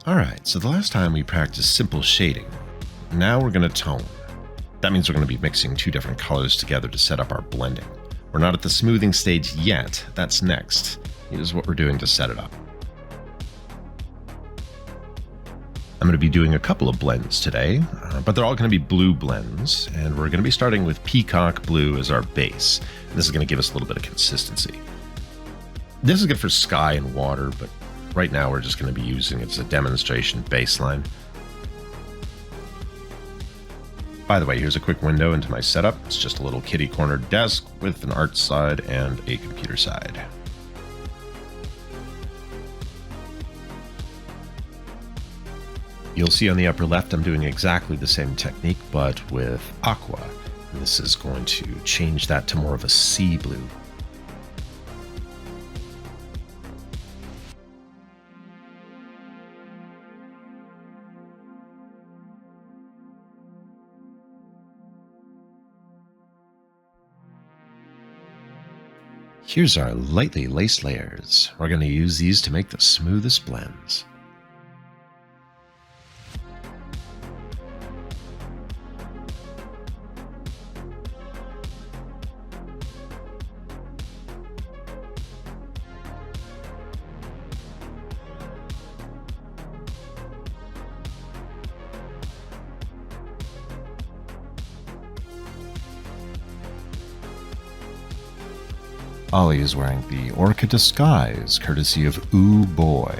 Alright, so the last time we practiced simple shading. Now we're going to tone. That means we're going to be mixing two different colors together to set up our blending. We're not at the smoothing stage yet, that's next. Here's what we're doing to set it up. I'm going to be doing a couple of blends today, but they're all going to be blue blends, and we're going to be starting with Peacock Blue as our base. This is going to give us a little bit of consistency. This is good for sky and water, but right now we're just going to be using it as a demonstration baseline. By the way, here's a quick window into my setup. It's just a little kitty corner desk with an art side and a computer side. You'll see on the upper left I'm doing exactly the same technique, but with aqua. And this is going to change that to more of a sea blue. Here's our lightly laced layers. We're going to use these to make the smoothest blends. Ollie is wearing the Orca Disguise, courtesy of Ooh Boy.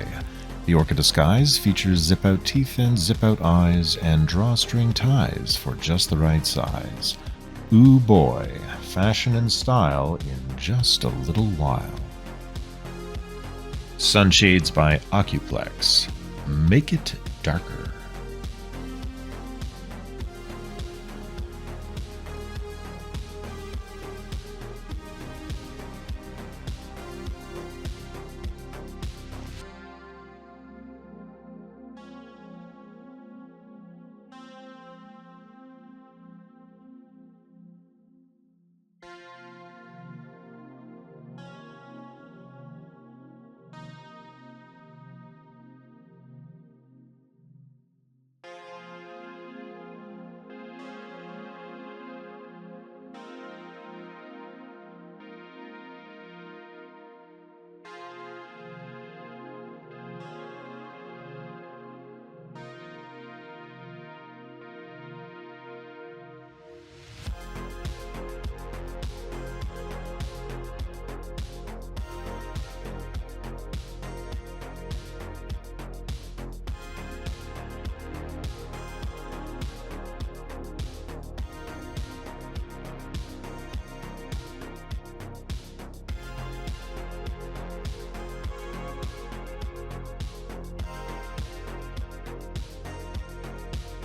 The Orca Disguise features zip-out teeth and zip-out eyes and drawstring ties for just the right size. Ooh Boy, fashion and style in just a little while. Sunshades by Ocuplex. Make it darker.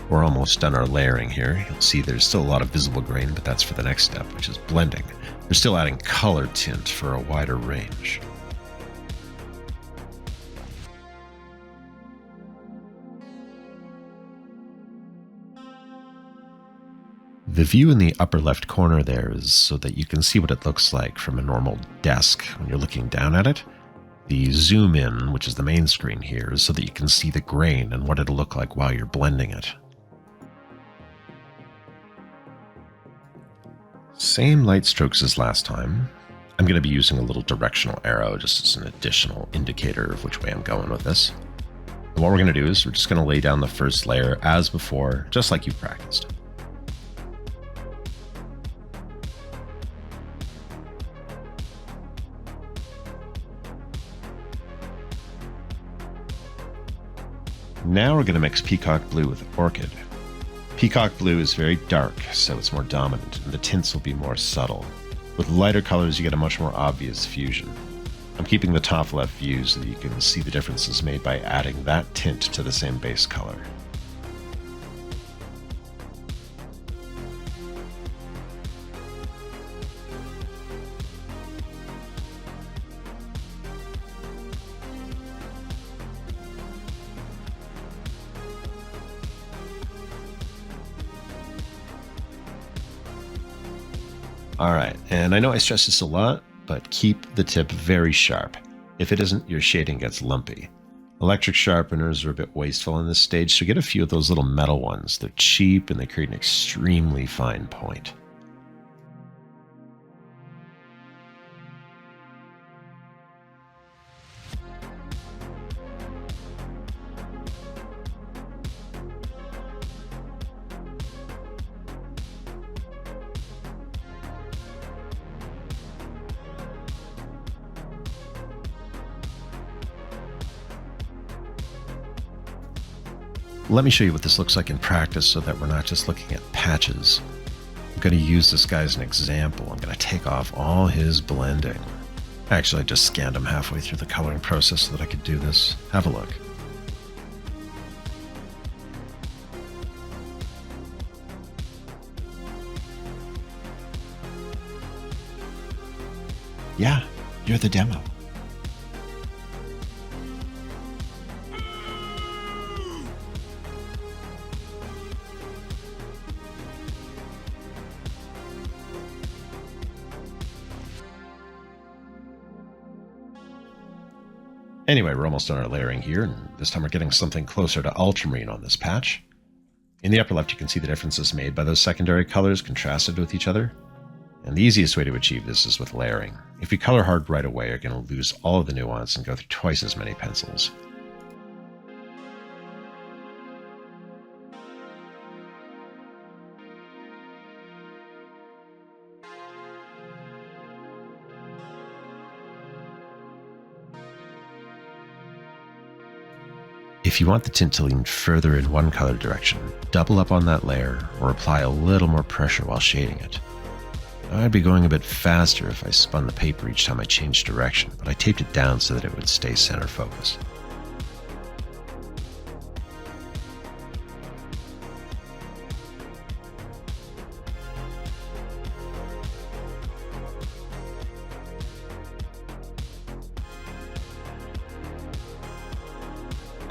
We're almost done our layering here. You'll see there's still a lot of visible grain, but that's for the next step, which is blending. We're still adding color tint for a wider range. The view in the upper left corner there is so that you can see what it looks like from a normal desk when you're looking down at it. The zoom in, which is the main screen here, is so that you can see the grain and what it'll look like while you're blending it. Same light strokes as last time. I'm going to be using a little directional arrow just as an additional indicator of which way I'm going with this. And what we're going to do is we're just going to lay down the first layer as before, just like you've practiced. Now we're going to mix Peacock Blue with Orchid. Peacock Blue is very dark, so it's more dominant, and the tints will be more subtle. With lighter colors, you get a much more obvious fusion. I'm keeping the top left view so that you can see the differences made by adding that tint to the same base color. Alright, and I know I stress this a lot, but keep the tip very sharp. If it isn't, your shading gets lumpy. Electric sharpeners are a bit wasteful in this stage, so get a few of those little metal ones. They're cheap and they create an extremely fine point. Let me show you what this looks like in practice so that we're not just looking at patches. I'm going to use this guy as an example. I'm going to take off all his blending. Actually, I just scanned him halfway through the coloring process so that I could do this. Have a look. Yeah, you're the demo. Anyway, we're almost done our layering here, and this time we're getting something closer to ultramarine on this patch. In the upper left, you can see the differences made by those secondary colors contrasted with each other. And the easiest way to achieve this is with layering. If you color hard right away, you're going to lose all of the nuance and go through twice as many pencils. If you want the tint to lean further in one color direction, double up on that layer or apply a little more pressure while shading it. I'd be going a bit faster if I spun the paper each time I changed direction, but I taped it down so that it would stay center focused.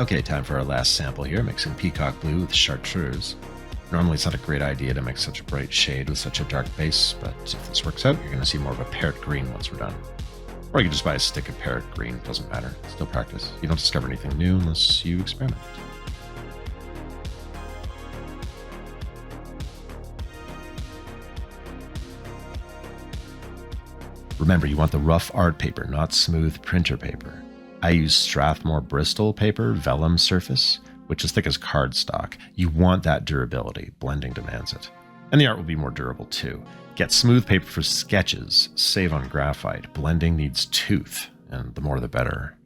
Okay, time for our last sample here, mixing peacock blue with chartreuse. Normally it's not a great idea to mix such a bright shade with such a dark base, but if this works out, you're going to see more of a parrot green once we're done. Or you can just buy a stick of parrot green, doesn't matter, still practice. You don't discover anything new unless you experiment. Remember, you want the rough art paper, not smooth printer paper. I use Strathmore Bristol paper, vellum surface, which is thick as cardstock. You want that durability. Blending demands it. And the art will be more durable too. Get smooth paper for sketches. Save on graphite. Blending needs tooth, and the more the better.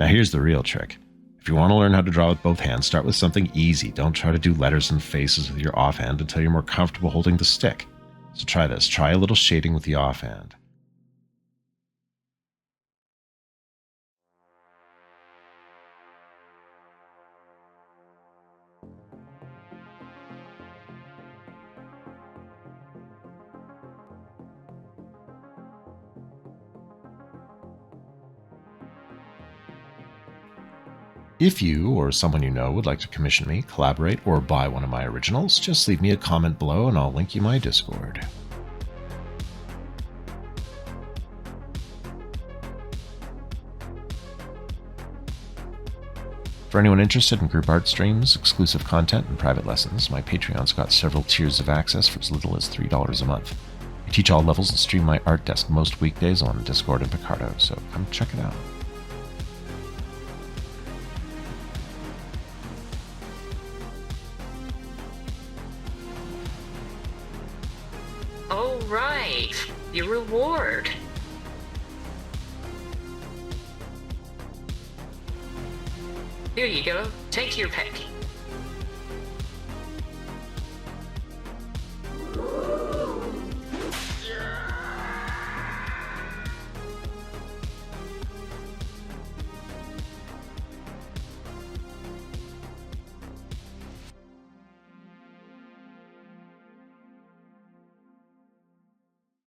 Now here's the real trick. If you want to learn how to draw with both hands, start with something easy. Don't try to do letters and faces with your offhand until you're more comfortable holding the stick. So try this. Try a little shading with the offhand. If you or someone you know would like to commission me, collaborate, or buy one of my originals, just leave me a comment below and I'll link you my Discord. For anyone interested in group art streams, exclusive content, and private lessons, my Patreon's got several tiers of access for as little as $3 a month. I teach all levels and stream my art desk most weekdays on Discord and Picarto, so come check it out. All right, your reward. Here you go. Take your pick.